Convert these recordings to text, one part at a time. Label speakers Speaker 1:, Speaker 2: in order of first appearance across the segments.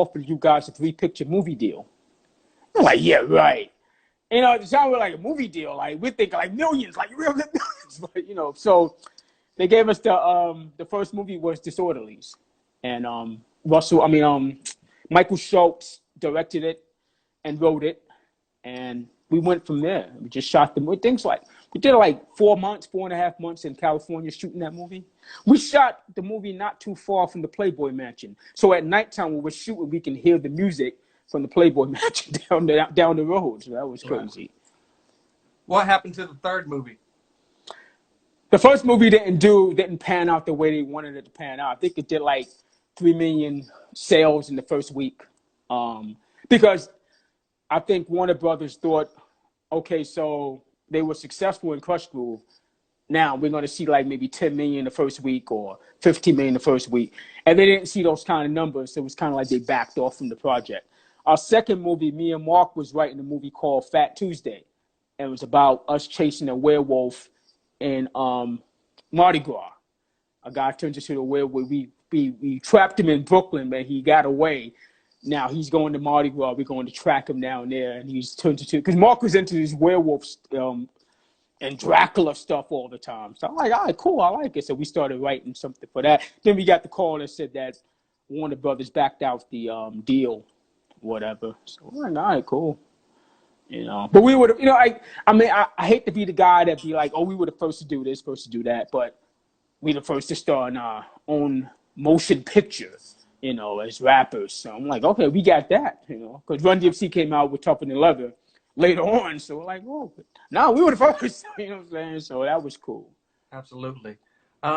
Speaker 1: offered you guys a 3-picture movie deal. I'm like, yeah, right. You know, it sounded like a movie deal. Like, we think like millions, like real millions. But, you know, so they gave us the first movie was Disorderlies. And Michael Schultz directed it and wrote it. And we went from there. We just shot the movie. We did like 4.5 months in California shooting that movie. We shot the movie not too far from the Playboy Mansion. So at nighttime when we're shooting, we can hear the music from the Playboy Mansion down the road. So that was crazy. Right.
Speaker 2: What happened to the third movie?
Speaker 1: The first movie didn't pan out the way they wanted it to pan out. I think it did like 3 million sales in the first week. Because I think Warner Brothers thought, okay, so they were successful in Crush Groove. Now we're going to see like maybe 10 million the first week or 15 million the first week. And they didn't see those kind of numbers. So it was kind of like they backed off from the project. Our second movie, me and Mark was writing a movie called Fat Tuesday. And it was about us chasing a werewolf in Mardi Gras. A guy turns into a werewolf. We trapped him in Brooklyn, but he got away. Now he's going to Mardi Gras. We're going to track him down there, and he's turned into, because Mark was into these werewolves and Dracula stuff all the time. So I'm like, all right, cool, I like it. So we started writing something for that. Then we got the call that said that Warner Brothers backed out the deal, whatever. So we're like, all right, cool. You know, but we would, you know, I hate to be the guy that be like, oh, we were the first to do this, first to do that, but we the first to star in our own motion picture, you know, as rappers. So I'm like, okay, we got that, you know, because Run DMC came out with Tougher Than Leather later on. So we're like, oh, no, we were the first, you know what I'm saying? So that was cool.
Speaker 2: Absolutely.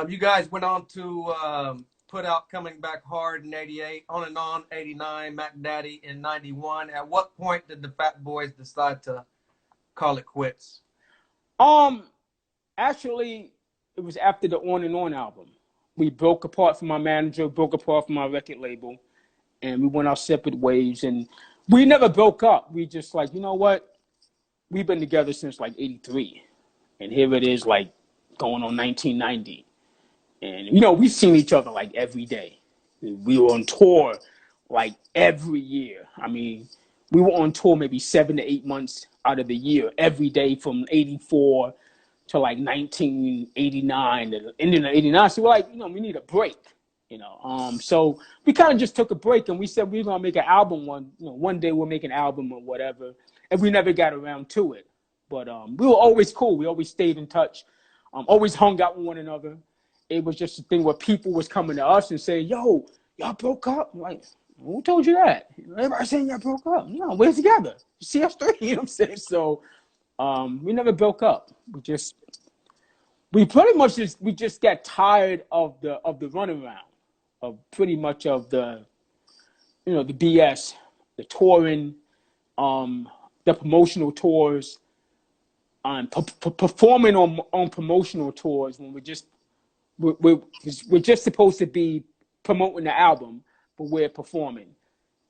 Speaker 2: You guys went on to put out Coming Back Hard in 88, On and On 89, Mac Daddy in 91. At what point did the Fat Boys decide to call it quits?
Speaker 1: Actually, it was after the On and On album. We broke apart from my manager, broke apart from my record label, and we went our separate ways. And we never broke up. We just like, you know what? We've been together since like 83. And here it is like going on 1990. And, you know, we've seen each other like every day. We were on tour like every year. I mean, we were on tour maybe 7 to 8 months out of the year, every day from 84 to like 1989 and ending at 89. So we're like, you know, we need a break, you know. So we kind of just took a break and we said we were going to make an album one day we'll make an album or whatever. And we never got around to it. But we were always cool. We always stayed in touch, always hung out with one another. It was just a thing where people was coming to us and saying, yo, y'all broke up? I'm like, who told you that? Everybody saying y'all broke up. No, we're together. CS3, you know what I'm saying? So we never broke up. We just got tired of the runaround, of pretty much of the, you know, the BS, the touring, the promotional tours, performing on promotional tours when we're just supposed to be promoting the album, but we're performing.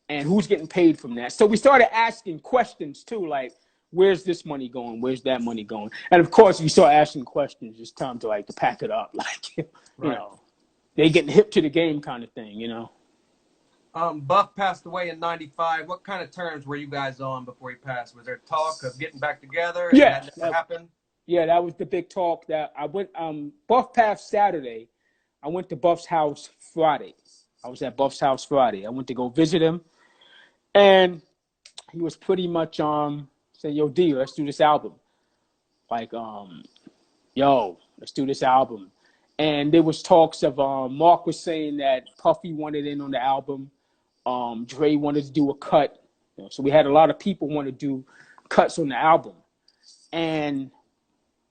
Speaker 1: And who's getting paid from that? So we started asking questions too, like, where's this money going? Where's that money going? And of course, you start asking questions, it's time to pack it up. Like, you know, they getting hip to the game kind of thing, you know.
Speaker 2: Buff passed away in 95. What kind of terms were you guys on before he passed? Was there talk of getting back together?
Speaker 1: Yeah.
Speaker 2: That never happened?
Speaker 1: Yeah, that was the big talk. That I went, Buff passed Saturday. I went to Buff's house Friday. I was at Buff's house Friday. I went to go visit him. And he was pretty much saying, yo, D, let's do this album. Like, yo, let's do this album. And there was talks of, Mark was saying that Puffy wanted in on the album. Dre wanted to do a cut. You know, so we had a lot of people want to do cuts on the album. And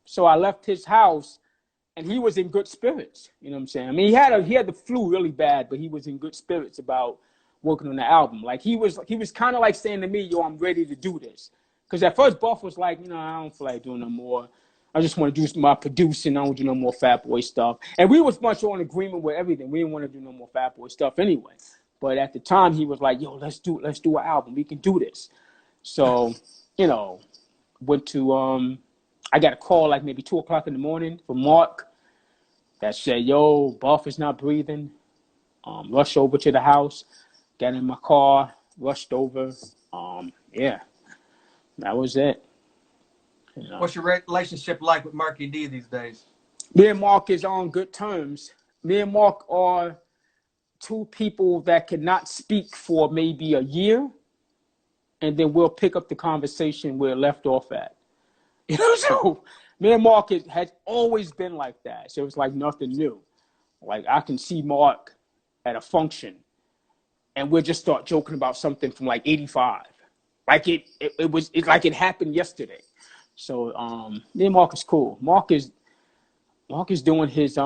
Speaker 1: so I left his house, and he was in good spirits. You know what I'm saying? I mean, he had the flu really bad, but he was in good spirits about working on the album. Like he was kind of like saying to me, yo, I'm ready to do this. Because at first Buff was like, you know, I don't feel like doing no more. I just want to do my producing. I don't do no more Fat Boy stuff. And we was much on agreement with everything. We didn't want to do no more Fat Boy stuff anyway. But at the time, he was like, yo, let's do an album. We can do this. So, you know, went to, I got a call like maybe 2 o'clock in the morning from Mark that said, yo, Buff is not breathing. Rush over to the house. got in my car, rushed over. Yeah, that was it. You know.
Speaker 2: What's your relationship like with Marky D these days?
Speaker 1: Me and Mark is on good terms. Me and Mark are two people that cannot speak for maybe a year, and then we'll pick up the conversation where it left off at. You know, so me and Mark has always been like that. So it's like nothing new. Like I can see Mark at a function, and we'll just start joking about something from like '85, like it's like it happened yesterday. So me and Mark is cool. Mark is doing his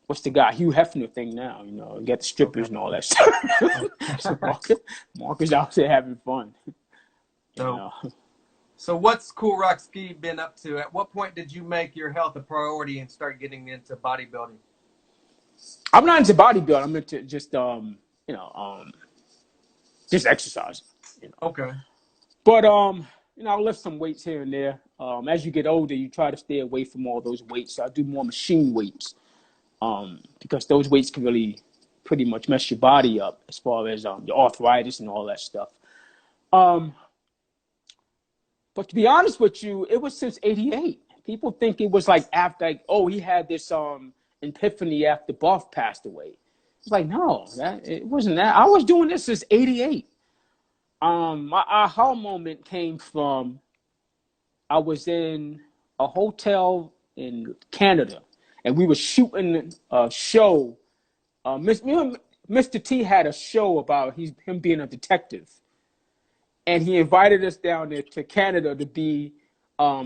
Speaker 1: what's the guy Hugh Hefner thing now? You know, you got the strippers and all that stuff. So Mark is out there having fun. You know.
Speaker 2: So what's Kool Rock-Ski been up to? At what point did you make your health a priority and start getting into bodybuilding?
Speaker 1: I'm not into bodybuilding. I'm into just just exercising. You know.
Speaker 2: Okay.
Speaker 1: But you know, I lift some weights here and there. As you get older, you try to stay away from all those weights. So I do more machine weights. Because those weights can really pretty much mess your body up as far as your arthritis and all that stuff. But to be honest with you, it was since '88. People think it was like after, like, oh, he had this epiphany after Buff passed away. It's like, no, it wasn't that. I was doing this since '88. My aha moment came from I was in a hotel in Canada, and we were shooting a show. Mr. T had a show about him being a detective, and he invited us down there to Canada to be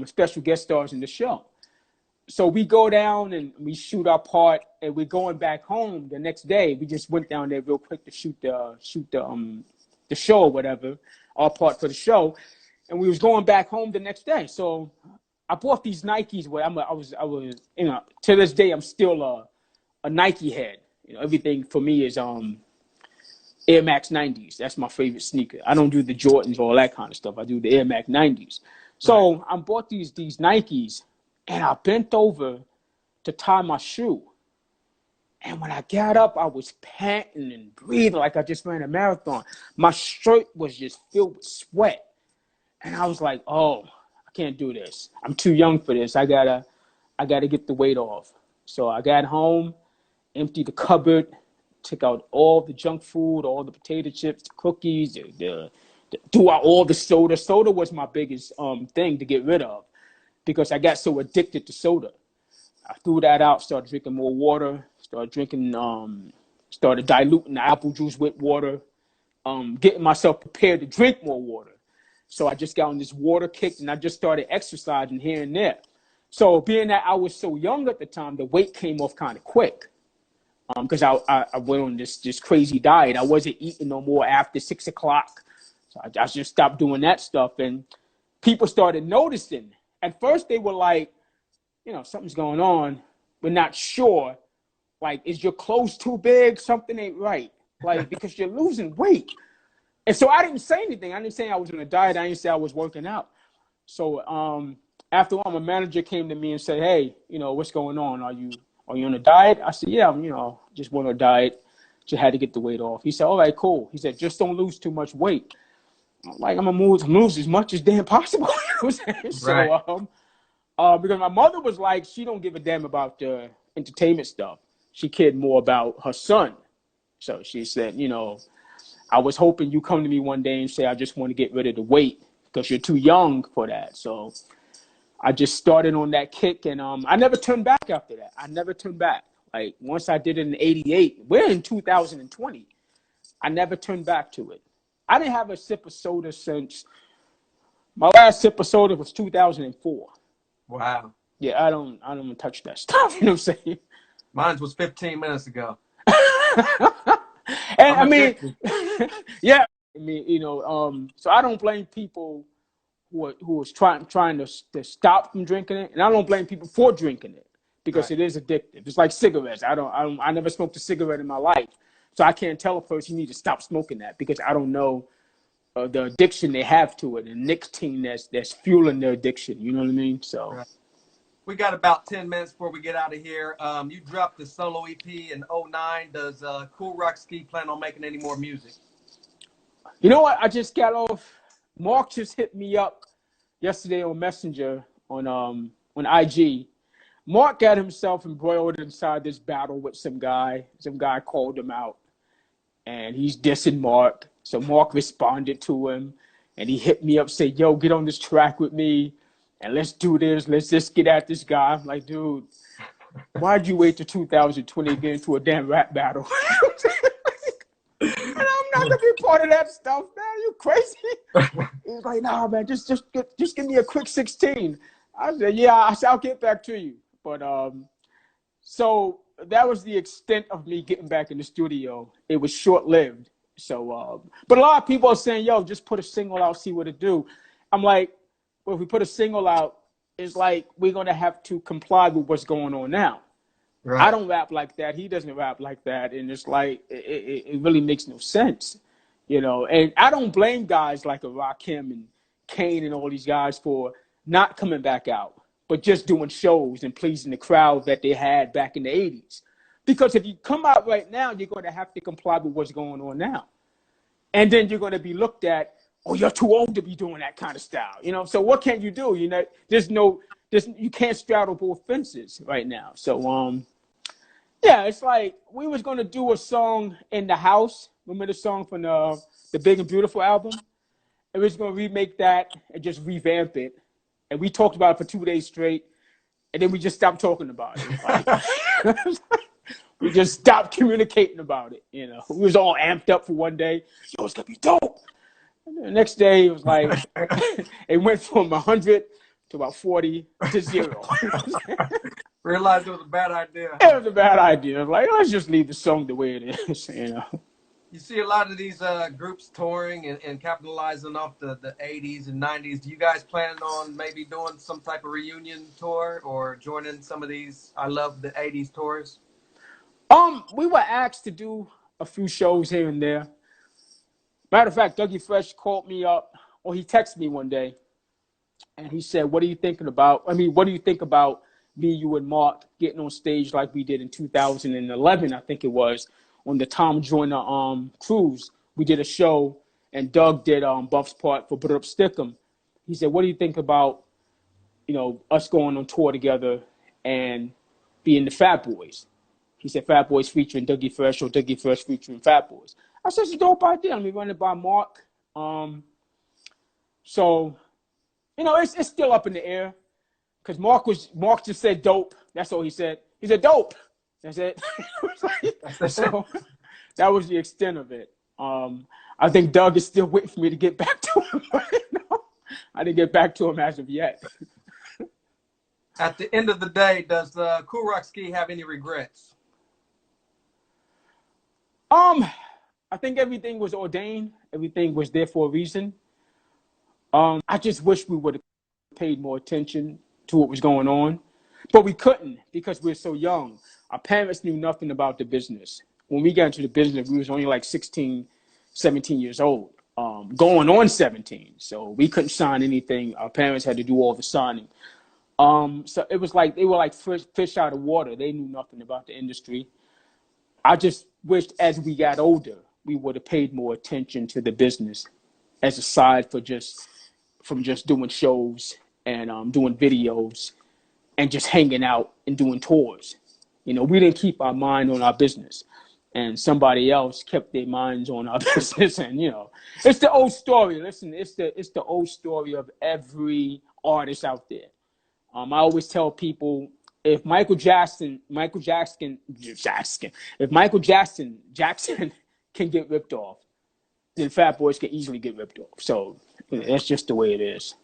Speaker 1: special guest stars in the show. So we go down and we shoot our part, and we're going back home the next day. We just went down there real quick to shoot the show or whatever, our part for the show, and we was going back home the next day. So I bought these Nikes. Where I was, you know, to this day I'm still a Nike head. You know, everything for me is Air Max 90s. That's my favorite sneaker. I don't do the Jordans or all that kind of stuff. I do the Air Max 90s. So right. I bought these Nikes, and I bent over to tie my shoe. And when I got up, I was panting and breathing like I just ran a marathon. My shirt was just filled with sweat. And I was like, oh, I can't do this. I'm too young for this. I gotta get the weight off. So I got home, emptied the cupboard, took out all the junk food, all the potato chips, the cookies, threw out all the soda. Soda was my biggest thing to get rid of because I got so addicted to soda. I threw that out, started drinking more water, started diluting the apple juice with water, getting myself prepared to drink more water. So I just got on this water kick, and I just started exercising here and there. So being that I was so young at the time, the weight came off kind of quick because I went on this crazy diet. I wasn't eating no more after 6 o'clock. So I just stopped doing that stuff, and people started noticing. At first, they were like, you know, something's going on. We're not sure. Like, is your clothes too big? Something ain't right. Like, because you're losing weight. And so I didn't say anything. I didn't say I was on a diet. I didn't say I was working out. So after a while, my manager came to me and said, hey, you know, what's going on? Are you on a diet? I said, yeah, I'm, you know, just went on a diet. Just had to get the weight off. He said, all right, cool. He said, just don't lose too much weight. I'm like, I'm going to lose as much as damn possible. You know what I'm saying?
Speaker 2: Right.
Speaker 1: So, because my mother was like, she don't give a damn about the entertainment stuff. She cared more about her son. So she said, you know, I was hoping you come to me one day and say, I just want to get rid of the weight because you're too young for that. So I just started on that kick, and I never turned back after that. I never turned back. Like, once I did it in '88, we're in 2020. I never turned back to it. I didn't have a sip of soda since my last sip of soda was 2004.
Speaker 2: Wow.
Speaker 1: Yeah, I don't touch that stuff. You know what I'm saying?
Speaker 2: Mine was 15 minutes ago.
Speaker 1: And I mean, yeah, I mean, you know, so I don't blame people who was trying to stop from drinking it, and I don't blame people for drinking it because it is addictive. It's like cigarettes. I never smoked a cigarette in my life, so I can't tell a person you need to stop smoking that because I don't know the addiction they have to it and nicotine that's fueling their addiction. You know what I mean? So.
Speaker 2: Right. We got about 10 minutes before we get out of here. You dropped the solo EP in '09. Does Kool plan on making any more music?
Speaker 1: You know what? I just got off. Mark just hit me up yesterday on Messenger on IG. Mark got himself embroiled inside this battle with some guy. Some guy called him out, and he's dissing Mark. So Mark responded to him, and he hit me up, said, "Yo, get on this track with me, and let's do this. Let's just get at this guy." I'm like, dude, why'd you wait till 2020 to get into a damn rap battle? And I'm not gonna be part of that stuff, man. You crazy? He's like, nah, man, just give me a quick 16. I said, yeah, I'll get back to you. But so that was the extent of me getting back in the studio. It was short-lived. So, but a lot of people are saying, yo, just put a single out, see what it do. I'm like, well, if we put a single out, it's like we're gonna have to comply with what's going on now.
Speaker 2: Right.
Speaker 1: I don't rap like that. He doesn't rap like that. And it's like, it really makes no sense, you know. And I don't blame guys like a Rakim and Kane and all these guys for not coming back out, but just doing shows and pleasing the crowd that they had back in the 80s. Because if you come out right now, you're going to have to comply with what's going on now. And then you're going to be looked at, oh, you're too old to be doing that kind of style, you know. So what can you do? You know, you can't straddle both fences right now. So, yeah, it's like we was gonna do a song in the house. Remember the song from the Big and Beautiful album? And we was gonna remake that and just revamp it. And we talked about it for 2 days straight, and then we just stopped talking about it. Like, we just stopped communicating about it. You know, we was all amped up for one day. Yo, it's gonna be dope. And the next day, it was like it went from 100 to about 40 to 0.
Speaker 2: Realized it was a bad idea.
Speaker 1: It was a bad idea. Like, let's just leave the song the way it is, you know.
Speaker 2: You see a lot of these groups touring and capitalizing off the 80s and 90s. Do you guys plan on maybe doing some type of reunion tour or joining some of these I Love the 80s tours?
Speaker 1: We were asked to do a few shows here and there. Matter of fact, Dougie Fresh called me up, or he texted me one day, and he said, what are you thinking about? I mean, what do you think about me, you, and Mark getting on stage like we did in 2011, I think it was, on the Tom Joyner cruise? We did a show, and Doug did Buff's part for Put Up Stickum. He said, what do you think about, you know, us going on tour together and being the Fat Boys? He said, Fat Boys featuring Dougie Fresh or Dougie Fresh featuring Fat Boys. I said, it's a dope idea. Let me run it by Mark. So, you know, it's still up in the air. Because Mark just said dope. That's all he said. He said dope. That's it. So that was the extent of it. I think Doug is still waiting for me to get back to him. No, I didn't get back to him as of yet.
Speaker 2: At the end of the day, does Kool have any regrets?
Speaker 1: I think everything was ordained. Everything was there for a reason. I just wish we would have paid more attention to what was going on, but we couldn't because we were so young. Our parents knew nothing about the business. When we got into the business, we was only like 16, 17 years old, going on 17. So we couldn't sign anything. Our parents had to do all the signing. So it was like they were like fish out of water. They knew nothing about the industry. I just wished as we got older, we would have paid more attention to the business as a side from just doing shows and doing videos and just hanging out and doing tours. You know, we didn't keep our mind on our business, and somebody else kept their minds on our business. And, you know, it's the old story. Listen, it's the old story of every artist out there. I always tell people, if Michael Jackson can get ripped off, then Fat Boys can easily get ripped off. So, you know, that's just the way it is.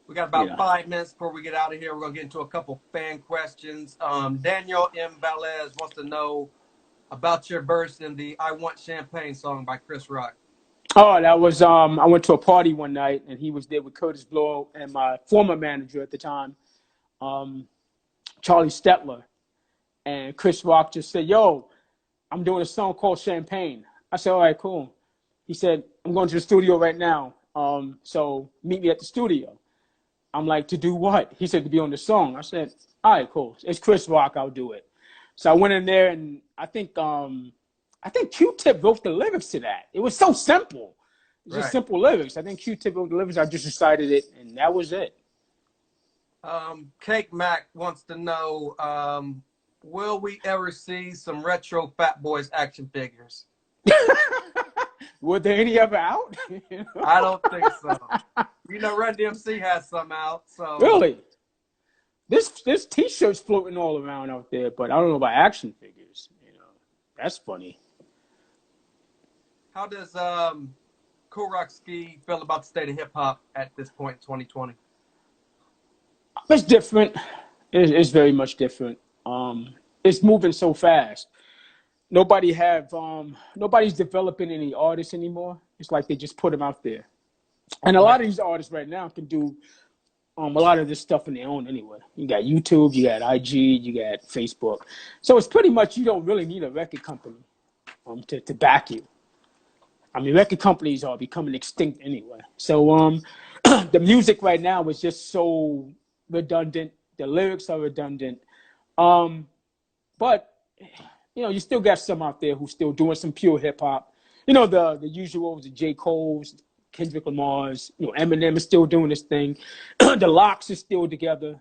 Speaker 2: We got about 5 minutes before we get out of here. We're going to get into a couple fan questions. Daniel M. Valez wants to know about your verse in the I Want Champagne song by Chris Rock.
Speaker 1: Oh, that was, I went to a party one night, and he was there with Curtis Blow and my former manager at the time, Charlie Stetler. And Chris Rock just said, yo, I'm doing a song called Champagne. I said, all right, cool. He said, I'm going to the studio right now, so meet me at the studio. I'm like, to do what? He said, to be on the song. I said, all right, cool. It's Chris Rock. I'll do it. So I went in there, and I think Q-Tip wrote the lyrics to that. It was so simple. It's just
Speaker 2: Right.
Speaker 1: simple lyrics. I think Q-Tip wrote the lyrics. I just recited it, and that was it.
Speaker 2: Cake Mac wants to know, will we ever see some retro Fat Boys action figures?
Speaker 1: Were there any ever out?
Speaker 2: I don't think so. You know, Run DMC has some out. So
Speaker 1: Really? This T-shirt's floating all around out there, but I don't know about action figures. That's funny.
Speaker 2: how does Kool feel about the state of hip hop at this point in 2020?
Speaker 1: It's different. It's very much different. It's moving so fast. Nobody's developing any artists anymore. It's like they just put them out there. And a lot of these artists right now can do a lot of this stuff on their own anyway. You got YouTube, you got IG, you got Facebook. So it's pretty much, you don't really need a record company to back you. I mean, record companies are becoming extinct anyway. So the music right now is just so redundant. The lyrics are redundant. But you still got some out there who's still doing some pure hip hop. The usuals, the J. Cole's, Kendrick Lamar's, Eminem is still doing this thing. The Locks is still together,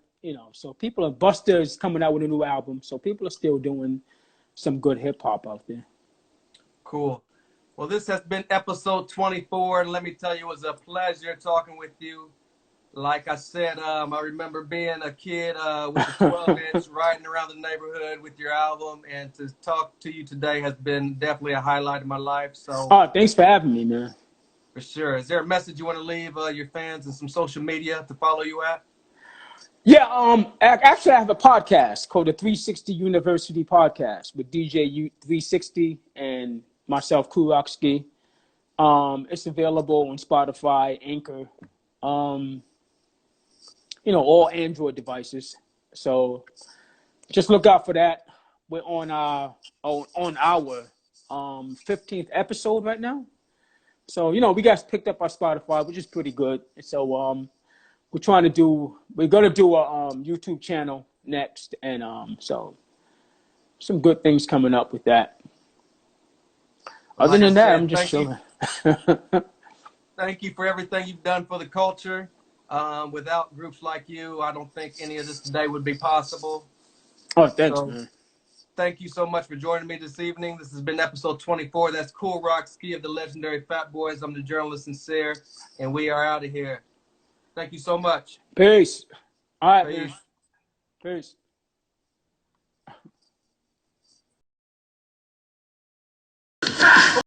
Speaker 1: So Busta is coming out with a new album. So people are still doing some good hip hop out there.
Speaker 2: Cool. Well, this has been episode 24, and let me tell you, it was a pleasure talking with you. Like I said, I remember being a kid with a 12-inch riding around the neighborhood with your album, and to talk to you today has been definitely a highlight of my life. So,
Speaker 1: thanks for having me, man.
Speaker 2: For sure. Is there a message you want to leave your fans and some social media to follow you at?
Speaker 1: Yeah, actually, I have a podcast called the 360 University Podcast with DJ 360 and myself, Kool. It's available on Spotify, Anchor, all Android devices. So just look out for that. We're on our 15th episode right now. So, we got picked up by Spotify, which is pretty good. So we're going to do a YouTube channel next. And so some good things coming up with that.
Speaker 2: Well,
Speaker 1: Other than that, I'm just chilling.
Speaker 2: Thank you for everything you've done for the culture. Without groups like you, I don't think any of this today would be possible.
Speaker 1: Oh, thanks, man.
Speaker 2: Thank you so much for joining me this evening. This has been episode 24. That's Kool of the legendary Fat Boys. I'm the journalist Sin-seer, and we are out of here. Thank you so much.
Speaker 1: Peace. All right,
Speaker 2: Peace.
Speaker 1: Man. Peace.